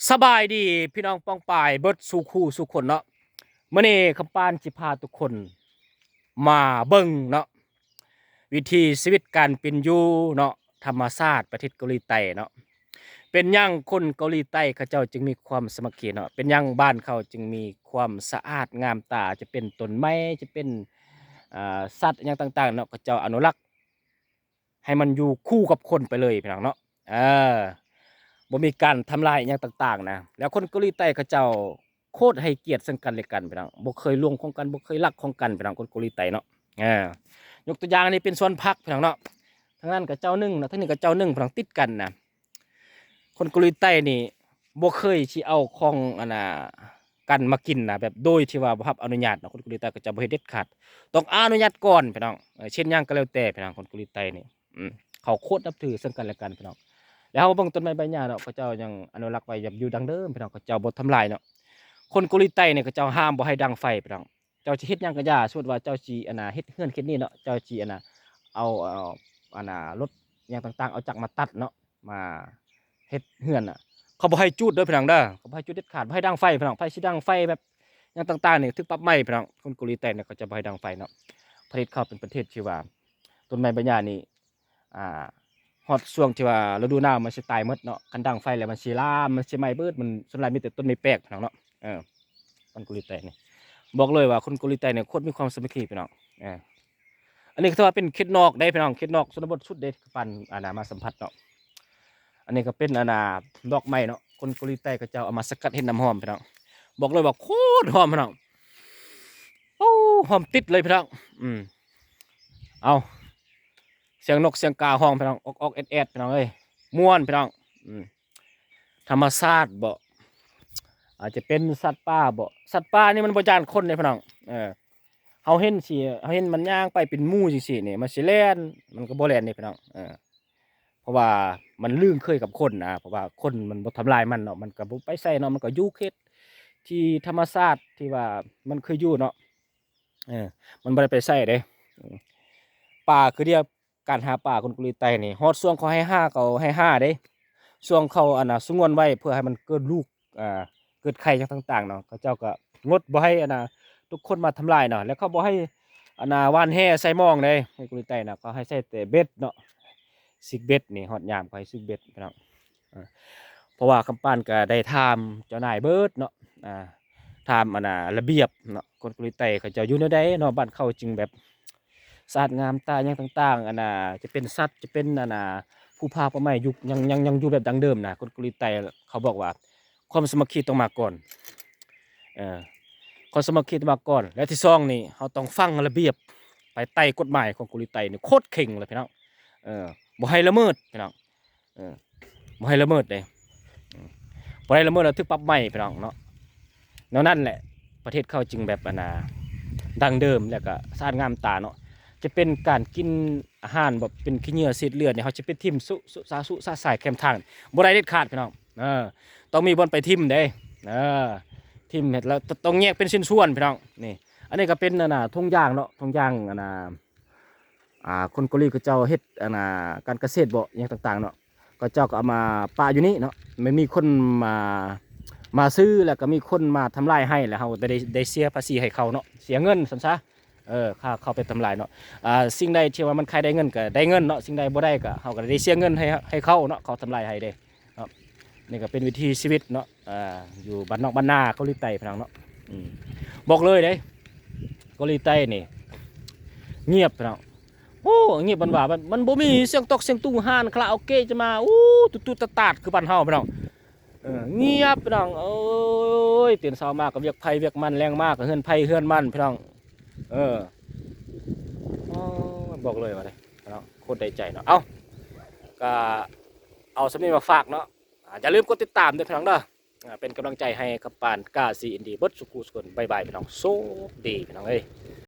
สบายดีพี่น้องป้องปายเบิดสู่คู่สู่คนเนาะมื้อนี้คำปานสิพาทุกคนมาเบิ่งเนาะวิถีชีวิตการเป็นอยู่เนาะธรรมชาติประเทศเกาหลีใต้เนาะเป็นหยังคนเกาหลีใต้เขาเจ้าจึงมีความสามัคคีเนาะเป็นหยังบ้านเขาจึงมีความสะอาดงามตาจะเป็นต้นไม้จะเป็นสัตว์หยังต่างๆเนาะเขาเจ้าอนุรักษ์ให้มันอยู่คู่กับคนไปเลยพี่น้องเนาะเออ บ่มีการทำลายอิหยังต่างๆนะแล้วคนเกาหลีใต้เขาเจ้าโคตรให้เกียรติซึ่งกันและกันพี่น้องบ่เคยล่วงของกันบ่เคยลักของกันพี่น้องคนเกาหลีใต้เนาะอายกตัวอย่างนี่เป็นสวนผักพี่น้องเนาะทางนั้นก็เจ้าหนึ่งนะทางนี้ก็เจ้าหนึ่งพี่น้องติดกันนะคนเกาหลีใต้นี่บ่เคยสิเอาของอันน่ะกันมากินนะแบบโดยที่ว่าบ่รับอนุญาตเนาะคนเกาหลีใต้ก็จะบ่เฮ็ดเด็ดขาดต้องอนุญาตก่อนพี่น้องเช่นหยังก็แล้วแต่พี่น้องคนเกาหลีใต้นี่เขาโคตรนับถือซึ่งกันและกันพี่น้อง แล้วเบิ่งต้นไม้ใบหญ้าเนาะเขาเจ้ายังอนุรักษ์ไว้แบบอยู่ดังเดิมพี่น้องเขาเจ้าบ่ทำลายเนาะคนเกาหลีใต้เนี่ยเขาเจ้าห้ามบ่ให้ดังไฟพี่น้องเจ้าสิเฮ็ดหยังก็อย่าสมมุติว่าเจ้าสิอันน่ะเฮ็ดเฮือนเฮ็ดนี่เนาะเจ้าสิอันน่ะเอาอันน่ะรถหยังต่างๆเอาจักรมาตัดเนาะมาเฮ็ดเฮือนน่ะเขาบ่ให้จุดเด้อพี่น้องเด้อเขาบ่ให้จุดเด็ดขาดบ่ให้ดังไฟพี่น้องไผสิดังไฟแบบหยังต่างๆนี่ถูกปรับไหม้พี่น้องคนเกาหลีใต้เนี่ยเขาจะบ่ให้ดังไฟเนาะประเทศเขาเป็นประเทศที่ว่าต้นไม้ใบหญ้านี่อ่า ฮอดช่วงที่ว่าฤดูหนาวมันสิตายหมดเนาะคันดังไฟแล้วมันสิลามมันสิไหม้เบิดมันส่วนหลายมีแต่ต้นไม้แปลกพี่น้องเนาะเออคนเกาหลีใต้นี่บอกเลยว่าคนเกาหลีใต้เนี่ยโคตรมีความสามัคคีพี่น้องเอออันนี้ก็ถือว่าเป็นเขตนอกได้พี่น้องเขตนอกชนบทสุดเด็ดปันอาณามาสัมผัสเนาะอันนี้ก็เป็นอาณาดอกไม้เนาะคนเกาหลีใต้ก็จะเอามาสกัดเฮ็ดน้ำหอมพี่น้องบอกเลยว่าโคตรหอมพี่น้องโอ้หอมติดเลยพี่น้องอืมเอา เสียงนกเสียงกาห้องพี่น้องออกแอดแอดพี่น้องเอ้ยม่วนพี่น้องอืมธรรมชาติบ่อาจจะเป็นสัตว์ป่าบ่สัตว์ป่านี่มันบ่ย่านคนเลยพี่น้องเออเฮาเห็นสิเฮาเห็นมันย่างไปเป็นหมู่จังซี่นี่มันสิแล่นมันก็บ่แล่นนี่พี่น้องเออเพราะว่ามันลืงเคยกับคนนะเพราะว่าคนมันบ่ทำลายมันเนาะมันก็บ่ไปใส่เนาะมันก็อยู่เขตที่ธรรมชาติที่ว่ามันเคยอยู่เนาะเออมันบ่ได้ไปใส่เด้ป่าคือเดียวการหาป่าคนกุลิไตนี่ฮอดช่วงเขาให้ห้าเขาให้ห้าเด้ช่วงเขาอันน่ะสงวนไว้เพื่อให้มันเกิดลูกเกิดไข่ต่างๆเนาะเขาเจ้าก็งดบ่ให้อันน่ะทุกคนมาทำลายเนาะแล้วเขาบ่ให้อันน่ะหว่านแหใส่หม้องเด้ในกุลิไตน่ะเขาให้ใส่แต่เบ็ดเนาะซิกเบ็ดนี่ฮอดยามเขาให้ซิกเบ็ดพี่น้องเออเพราะว่าคำปานก็ได้ถามเจ้านายเบิดเนาะอ่าถามอันน่ะระเบียบเนาะคนกุลิไตเขาเจ้าอยู่แนวใดเนาะบ้านเขาจึงแบบ สัตว์งามตาอย่างต่างๆอันน่ะจะเป็นสัตว์จะเป็นอันน่ะผู้พาผ้าไหมยุคยังอยู่แบบดังเดิมนะคนเกาหลีใต้เขาบอกว่าความสามัคคีต้องมาก่อนเออความสามัคคีต้องมาก่อนและที่สองนี่เราต้องฟังระเบียบไปใต้กฎหมายของเกาหลีใต้นี่โคตรเข่งเลยพี่น้องเออบ่ให้ละเมิดพี่น้องเออบ่ให้ละเมิดเลยอืมบ่ให้ละเมิดแล้วถึกปรับใหม่พี่น้องเนาะแล้วนั่นแหละประเทศเขาจึงแบบอันน่ะดังเดิมแล้วก็สะอาดงามตาเนาะ จะเป็นการกินอาหารแบบเป็นขี้เหงื่อเศษเลือดเนี่ยเขาจะเป็นทิมสุซาสายแคมทางบ่ได้เด็ดขาดพี่น้องเออต้องมีบนไปทิมเด้เออทิมเห็ดแล้วต้องแยกเป็นชิ้นส่วนพี่น้องนี่อันนี้ก็เป็นน่ะทุ่งยางเนาะทุ่งยางคนเกาหลีก็เจ้าเฮ็ดการเกษตรบ่อย่างต่างๆเนาะก็เจ้าก็เอามาปาอยู่นี่เนาะไม่มีคนมาซื้อแล้วก็มีคนมาทำลายให้แล้วเขาได้เสียภาษีให้เขาเนาะเสียเงินสันซะ ค่าเข้าไปทำลายเนาะสิ่งใดที่ว่ามันใครได้เงินก็ได้เงินเนาะสิ่งใดบ่ได้ก็เขาก็ได้เสียเงินให้เขาเนาะเขาทำลายให้เด้เนาะนี่ก็เป็นวิธีชีวิตเนาะอยู่บ้านนอกบ้านนาเกาหลีใต้พนังเนาะบอกเลยเด้เกาหลีใต้นี่เงียบพนังโอ้เงียบบันว่ามันบ่มีเสียงตอกเสียงตู้ห่านคาราโอเกะจะมาอู้ตุ๊ตตาดคือบ้านเฮาพนังเงียบพนังโอ้ยตื่นเช้ามากก็เวียกไผเวียกมันแรงมากก็เฮือนไผเฮือนมันพนังเออ อ๋อบอกเลยว่าเลยเนาะโคตรได้ใจเนาะเอาก็เอาสำเนียงมาฝากเนาะอย่าลืมกดติดตามด้วยพี่น้องเด้อเป็นกำลังใจให้กับปานกาซีอินดีเบิร์ดสุขุสุขนบายบายพี่น้องโชคดีพี่น้องเอ้ย